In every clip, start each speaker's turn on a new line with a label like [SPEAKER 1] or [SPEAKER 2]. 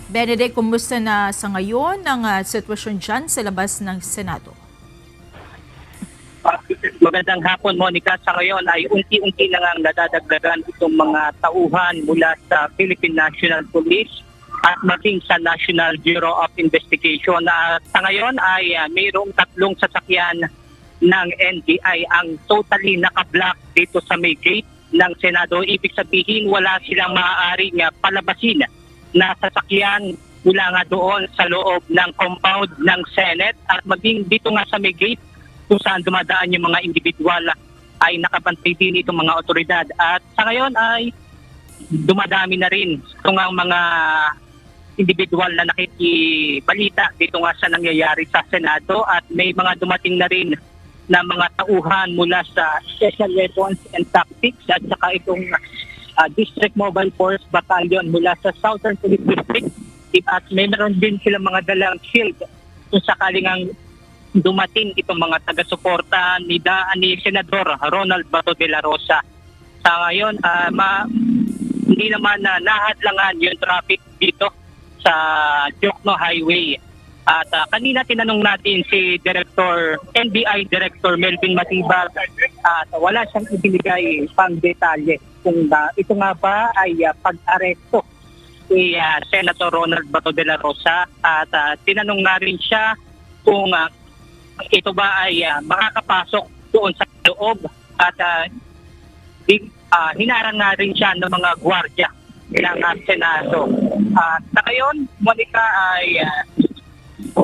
[SPEAKER 1] Benedict, kumusta na sa ngayon ang sitwasyon dyan sa labas ng Senado?
[SPEAKER 2] Magandang hapon, Monica. Sa ngayon ay unti-unti na ngang nadadagdagan itong mga tauhan mula sa Philippine National Police at maging sa National Bureau of Investigation. Sa ngayon ay mayroong 3 sasakyan ng NBI ang totally naka-block dito sa may gate ng Senado. Ibig sabihin wala silang maaaring palabasin na sasakyan mula nga doon sa loob ng compound ng Senate at maging dito nga sa may gate kung saan dumadaan yung mga individual ay nakabantay din itong mga otoridad. At sa ngayon ay dumadami na rin itong mga individual na nakikibalita dito nga sa nangyayari sa Senado at may mga dumating na rin na mga tauhan mula sa Special Weapons and Tactics at saka itong District Mobile Force Battalion mula sa Southern Police District at meron din silang mga dalang shield kung sakaling ang dumating itong mga taga-suporta ni Senador Ronald Bato de la Rosa. Sa ngayon, hindi naman nahadlangan yung traffic dito sa Jokno Highway. At kanina tinanong natin si NBI Director Melvin Matibag at wala siyang ibinigay pang detalye kung ito nga ba ay pag-aresto ni Senator Ronald Bato de la Rosa at tinanong na rin siya kung ito ba ay makakapasok doon sa loob at hinarang na rin siya ng mga gwardiya ng Senado. Sa ngayon, Monica, ay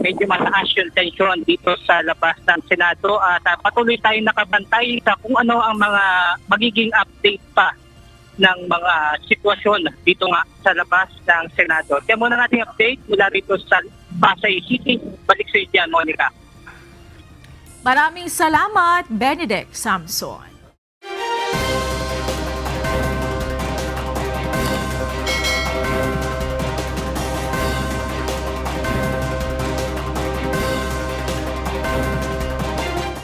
[SPEAKER 2] medyo mataas yung tension dito sa labas ng Senado at patuloy tayong nakabantay sa kung ano ang mga magiging update pa ng mga sitwasyon dito nga sa labas ng Senado. Kaya muna natin update mula rito sa Pasay City. Balik sa iyo dyan, Monica.
[SPEAKER 1] Maraming salamat, Benedict Samson.